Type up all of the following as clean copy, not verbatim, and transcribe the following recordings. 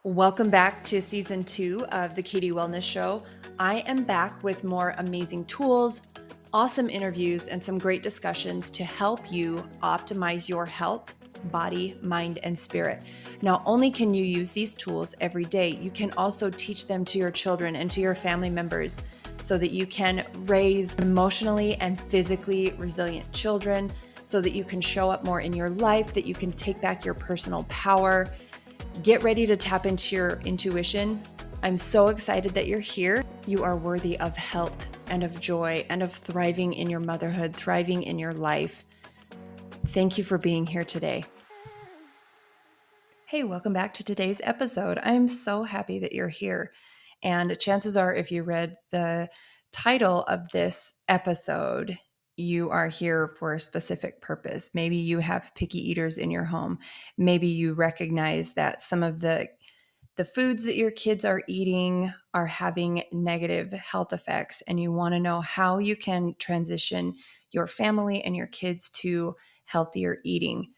Welcome back to season 2 of the Katie Wellness Show. I am back with more amazing tools, awesome interviews, and some great discussions to help you optimize your health, body, mind, and spirit. Not only can you use these tools every day, you can also teach them to your children and to your family members so that you can raise emotionally and physically resilient children, so that you can show up more in your life, that you can take back your personal power. Get ready to tap into your intuition. I'm so excited that you're here. You are worthy of health and of joy and of thriving in your motherhood, thriving in your life. Thank you for being here today. Hey, welcome back to today's episode. I'm so happy that you're here. And chances are, if you read the title of this episode, you are here for a specific purpose. Maybe you have picky eaters in your home. Maybe you recognize that some of the foods that your kids are eating are having negative health effects, and you want to know how you can transition your family and your kids to healthier eating.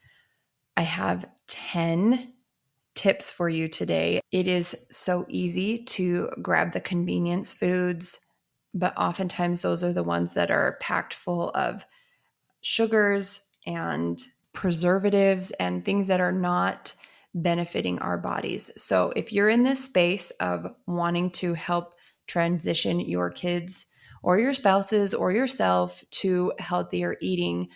I have 10 tips for you today. It is so easy to grab the convenience foods, but oftentimes those are the ones that are packed full of sugars and preservatives and things that are not benefiting our bodies. So if you're in this space of wanting to help transition your kids or your spouses or yourself to healthier eating,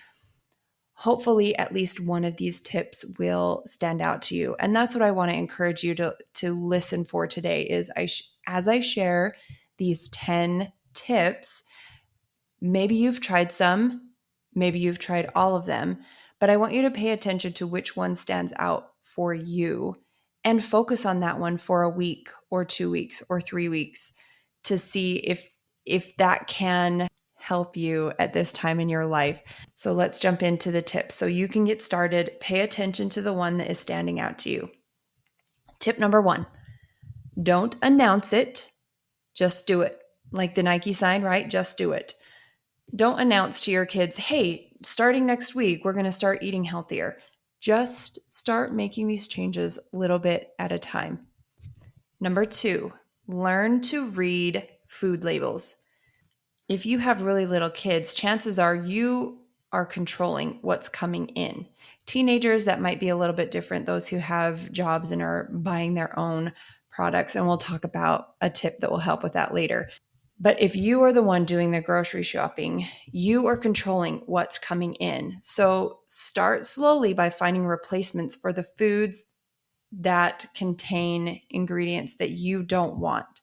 hopefully at least one of these tips will stand out to you. And that's what I want to encourage you to listen for today is as I share these 10 tips, maybe you've tried some, maybe you've tried all of them, but I want you to pay attention to which one stands out for you and focus on that one for a week or 2 weeks or 3 weeks to see if that can help you at this time in your life. So let's jump into the tips. So you can get started. Pay attention to the one that is standing out to you. Tip number 1, don't announce it, just do it. Like the Nike sign, right? Just do it. Don't announce to your kids, hey, starting next week, we're going to start eating healthier. Just start making these changes a little bit at a time. Number 2, learn to read food labels. If you have really little kids, chances are you are controlling what's coming in. Teenagers, that might be a little bit different, those who have jobs and are buying their own products. And we'll talk about a tip that will help with that later. But if you are the one doing the grocery shopping, you are controlling what's coming in. So start slowly by finding replacements for the foods that contain ingredients that you don't want.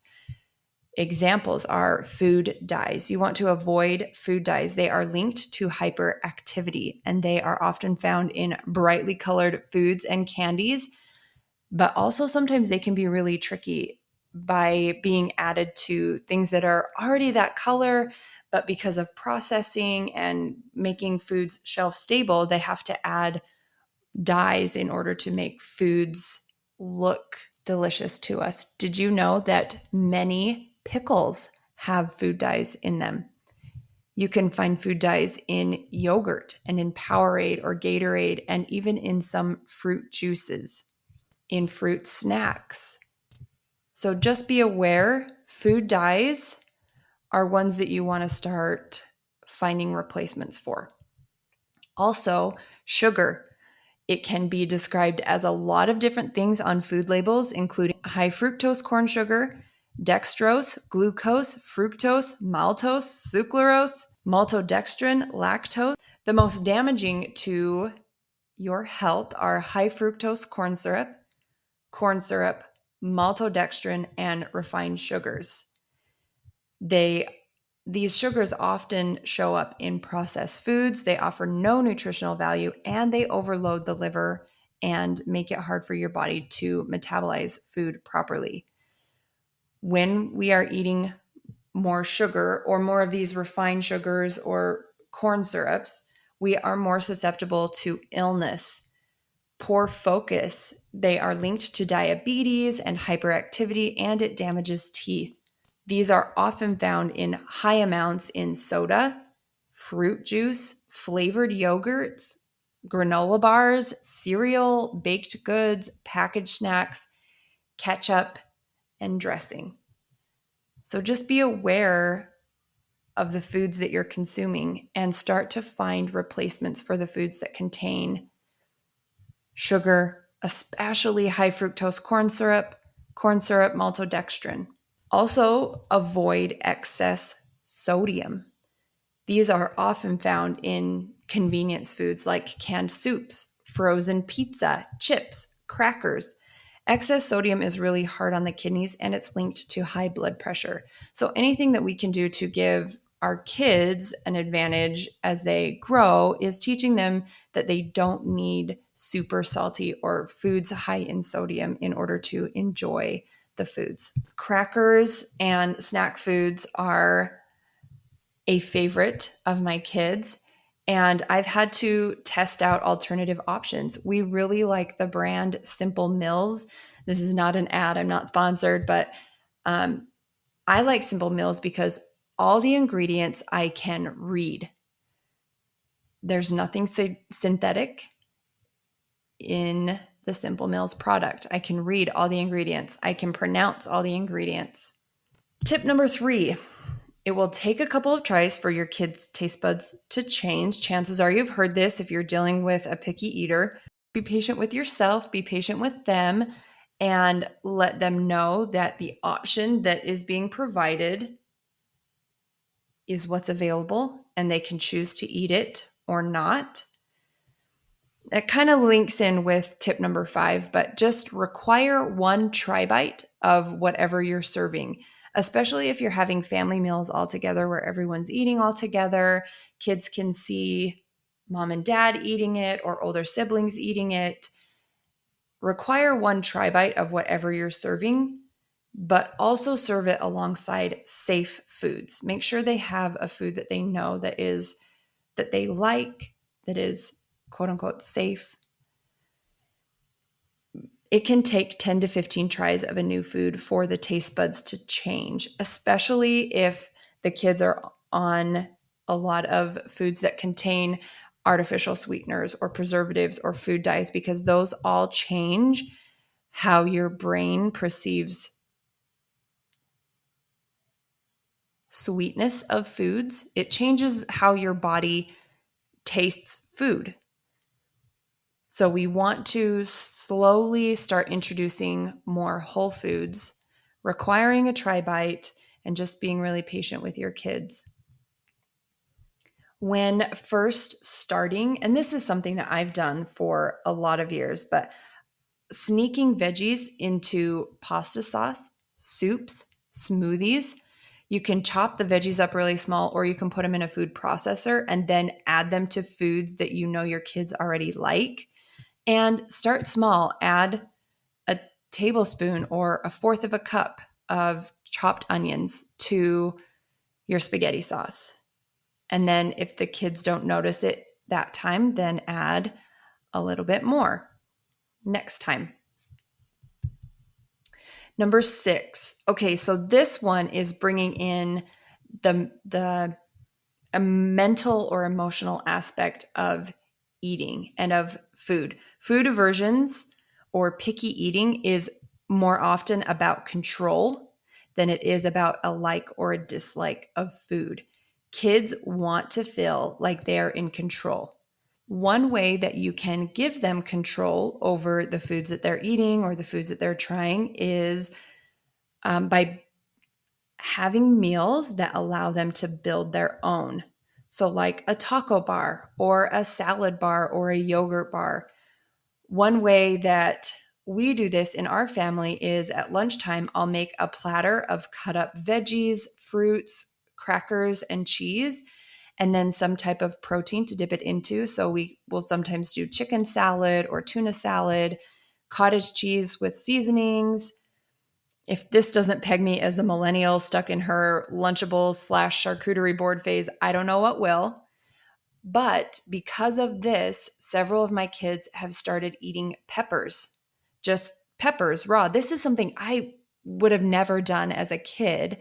Examples are food dyes. You want to avoid food dyes. They are linked to hyperactivity, and they are often found in brightly colored foods and candies, but also sometimes they can be really tricky by being added to things that are already that color, but because of processing and making foods shelf stable, they have to add dyes in order to make foods look delicious to us. Did you know that many pickles have food dyes in them? You can find food dyes in yogurt and in Powerade or Gatorade, and even in some fruit juices, in fruit snacks. So just be aware, food dyes are ones that you want to start finding replacements for. Also, sugar. It can be described as a lot of different things on food labels, including high fructose corn sugar, dextrose, glucose, fructose, maltose, sucralose, maltodextrin, lactose. The most damaging to your health are high fructose corn syrup, maltodextrin, and refined sugars. These sugars often show up in processed foods. They offer no nutritional value, and they overload the liver and make it hard for your body to metabolize food properly. When we are eating more sugar or more of these refined sugars or corn syrups, we are more susceptible to illness, poor focus. They are linked to diabetes and hyperactivity, and it damages teeth. These are often found in high amounts in soda, fruit juice, flavored yogurts, granola bars, cereal, baked goods, packaged snacks, ketchup, and dressing. So just be aware of the foods that you're consuming and start to find replacements for the foods that contain sugar, especially high fructose corn syrup, maltodextrin. Also, avoid excess sodium. These are often found in convenience foods like canned soups, frozen pizza, chips, crackers. Excess sodium is really hard on the kidneys and it's linked to high blood pressure. So, anything that we can do to give our kids an advantage as they grow is teaching them that they don't need super salty or foods high in sodium in order to enjoy the foods. Crackers and snack foods are a favorite of my kids, and I've had to test out alternative options. We really like the brand Simple Mills. This is not an ad, I'm not sponsored, but I like Simple Mills because all the ingredients I can read. There's nothing synthetic in the Simple Mills product. I can read all the ingredients. I can pronounce all the ingredients. Tip number 3, it will take a couple of tries for your kids' taste buds to change. Chances are you've heard this if you're dealing with a picky eater. Be patient with yourself, be patient with them, and let them know that the option that is being provided is what's available and they can choose to eat it or not. It kind of links in with tip number 5, but just require one try bite of whatever you're serving, especially if you're having family meals all together where everyone's eating all together. Kids can see mom and dad eating it or older siblings eating it. Require one try bite of whatever you're serving, but also serve it alongside safe foods. Make sure they have a food that they know that they like, that is quote unquote safe. It can take 10 to 15 tries of a new food for the taste buds to change, especially if the kids are on a lot of foods that contain artificial sweeteners or preservatives or food dyes, because those all change how your brain perceives sweetness of foods. It changes how your body tastes food. So we want to slowly start introducing more whole foods, requiring a try bite, and just being really patient with your kids. When first starting, and this is something that I've done for a lot of years, but sneaking veggies into pasta sauce, soups, smoothies. You can chop the veggies up really small, or you can put them in a food processor and then add them to foods that you know your kids already like. And start small. Add a tablespoon or a fourth of a cup of chopped onions to your spaghetti sauce. And then if the kids don't notice it that time, then add a little bit more next time. Number 6. Okay, so this one is bringing in the a mental or emotional aspect of eating and of food. Food aversions or picky eating is more often about control than it is about a like or a dislike of food. Kids want to feel like they're in control. One way that you can give them control over the foods that they're eating or the foods that they're trying is by having meals that allow them to build their own. So, like a taco bar or a salad bar or a yogurt bar. One way that we do this in our family is at lunchtime, I'll make a platter of cut up veggies, fruits, crackers, and cheese, and then some type of protein to dip it into. So we will sometimes do chicken salad or tuna salad, cottage cheese with seasonings. If this doesn't peg me as a millennial stuck in her Lunchable / charcuterie board phase, I don't know what will. But because of this, several of my kids have started eating peppers, just peppers raw. This is something I would have never done as a kid.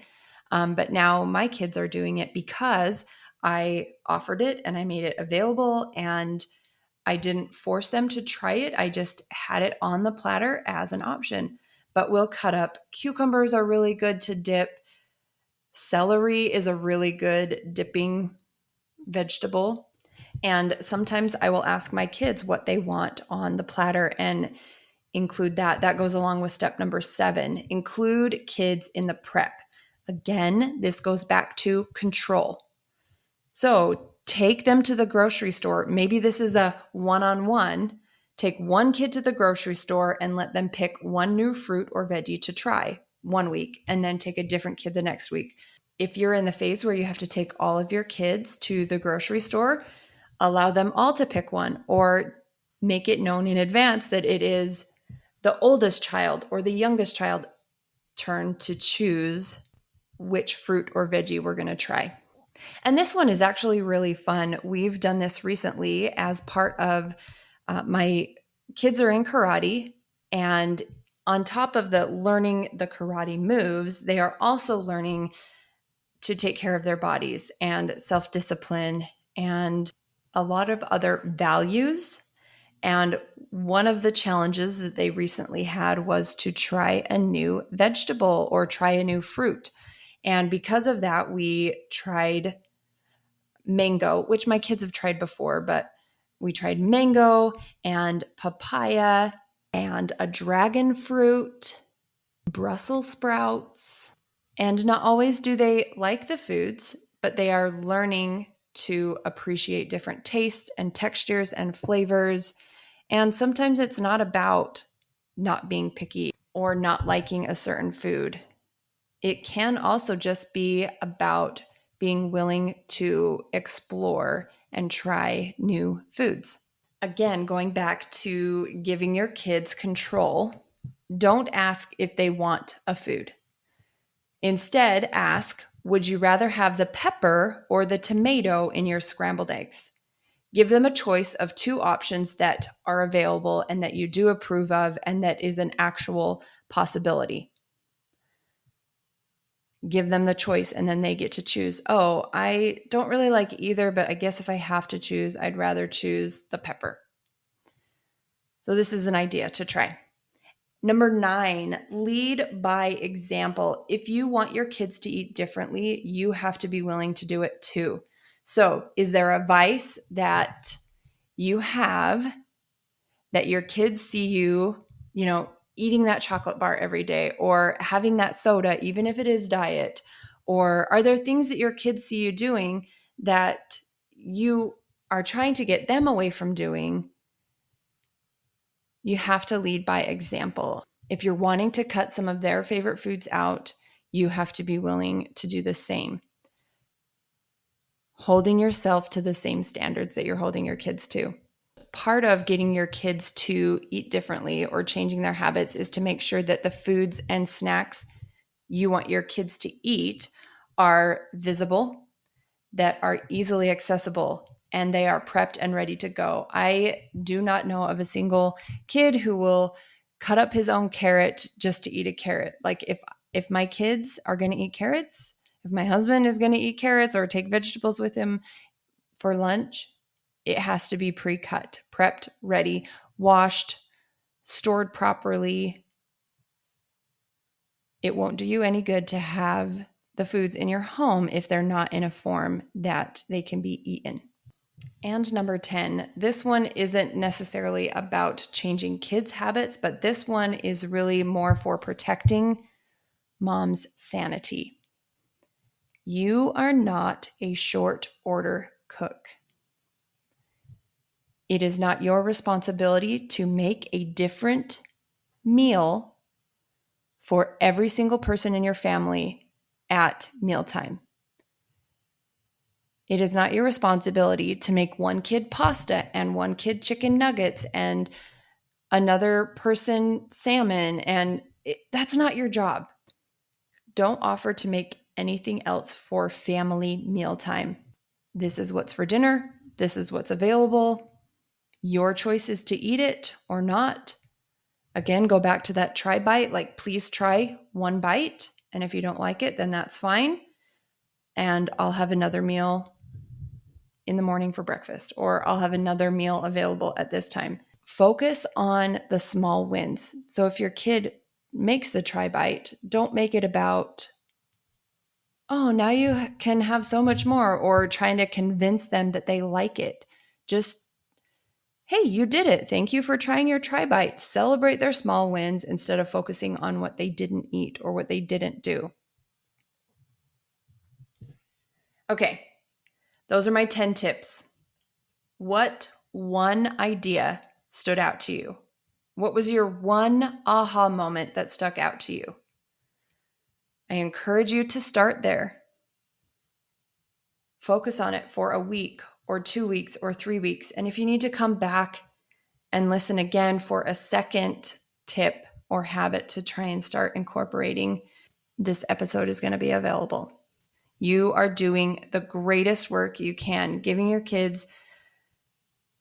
But now my kids are doing it because I offered it and I made it available, and I didn't force them to try it. I just had it on the platter as an option. but we'll cut up. Cucumbers are really good to dip. Celery is a really good dipping vegetable. And sometimes I will ask my kids what they want on the platter and include that. That goes along with step number 7. Include kids in the prep. Again, this goes back to control. So take them to the grocery store. Maybe this is a one-on-one. Take one kid to the grocery store and let them pick one new fruit or veggie to try one week, and then take a different kid the next week. If you're in the phase where you have to take all of your kids to the grocery store, allow them all to pick one, or make it known in advance that it is the oldest child or the youngest child turn to choose which fruit or veggie we're going to try. And this one is actually really fun. We've done this recently as part of my kids are in karate, and on top of the learning the karate moves, they are also learning to take care of their bodies and self-discipline and a lot of other values. And one of the challenges that they recently had was to try a new vegetable or try a new fruit. And because of that, we tried mango, which my kids have tried before, but we tried mango and papaya and a dragon fruit, Brussels sprouts. And not always do they like the foods, but they are learning to appreciate different tastes and textures and flavors. And sometimes it's not about not being picky or not liking a certain food. It can also just be about being willing to explore and try new foods. Again, going back to giving your kids control, don't ask if they want a food. Instead, ask, would you rather have the pepper or the tomato in your scrambled eggs? Give them a choice of 2 options that are available and that you do approve of and that is an actual possibility. Give them the choice and then they get to choose. Oh, I don't really like either, but I guess if I have to choose, I'd rather choose the pepper. So this is an idea to try. Number 9, lead by example. If you want your kids to eat differently, you have to be willing to do it too. So is there a vice that you have that your kids see you, eating that chocolate bar every day or having that soda, even if it is diet? Or are there things that your kids see you doing that you are trying to get them away from doing? You have to lead by example. If you're wanting to cut some of their favorite foods out, you have to be willing to do the same. Holding yourself to the same standards that you're holding your kids to. Part of getting your kids to eat differently or changing their habits is to make sure that the foods and snacks you want your kids to eat are visible, that are easily accessible, and they are prepped and ready to go. I do not know of a single kid who will cut up his own carrot just to eat a carrot. Like if my kids are going to eat carrots, if my husband is going to eat carrots or take vegetables with him for lunch, it has to be pre-cut, prepped, ready, washed, stored properly. It won't do you any good to have the foods in your home if they're not in a form that they can be eaten. And number 10, this one isn't necessarily about changing kids' habits, but this one is really more for protecting mom's sanity. You are not a short order cook. It is not your responsibility to make a different meal for every single person in your family at mealtime. It is not your responsibility to make one kid pasta and one kid chicken nuggets and another person salmon, and that's not your job. Don't offer to make anything else for family mealtime. This is what's for dinner. This is what's available. Your choice is to eat it or not. Again, go back to that try bite. Like, please try one bite. And if you don't like it, then that's fine. And I'll have another meal in the morning for breakfast, or I'll have another meal available at this time. Focus on the small wins. So if your kid makes the try bite. Don't make it about, oh, now you can have so much more, or trying to convince them that they like it. Just, hey, you did it. Thank you for trying your try bite. Celebrate their small wins instead of focusing on what they didn't eat or what they didn't do. Okay, those are my 10 tips. What one idea stood out to you? What was your one aha moment that stuck out to you? I encourage you to start there. Focus on it for a week or 2 weeks or 3 weeks. And if you need to come back and listen again for a second tip or habit to try and start incorporating, this episode is going to be available. You are doing the greatest work you can, giving your kids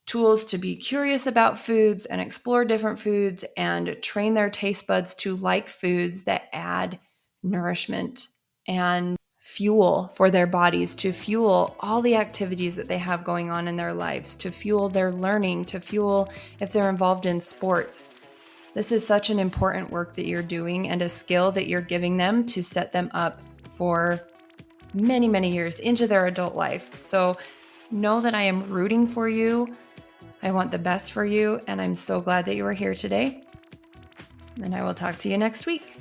tools to be curious about foods and explore different foods and train their taste buds to like foods that add nourishment and fuel for their bodies, to fuel all the activities that they have going on in their lives, to fuel their learning, to fuel if they're involved in sports. This is such an important work that you're doing and a skill that you're giving them to set them up for many, many years into their adult life. So know that I am rooting for you. I want the best for you, and I'm so glad that you are here today. And I will talk to you next week.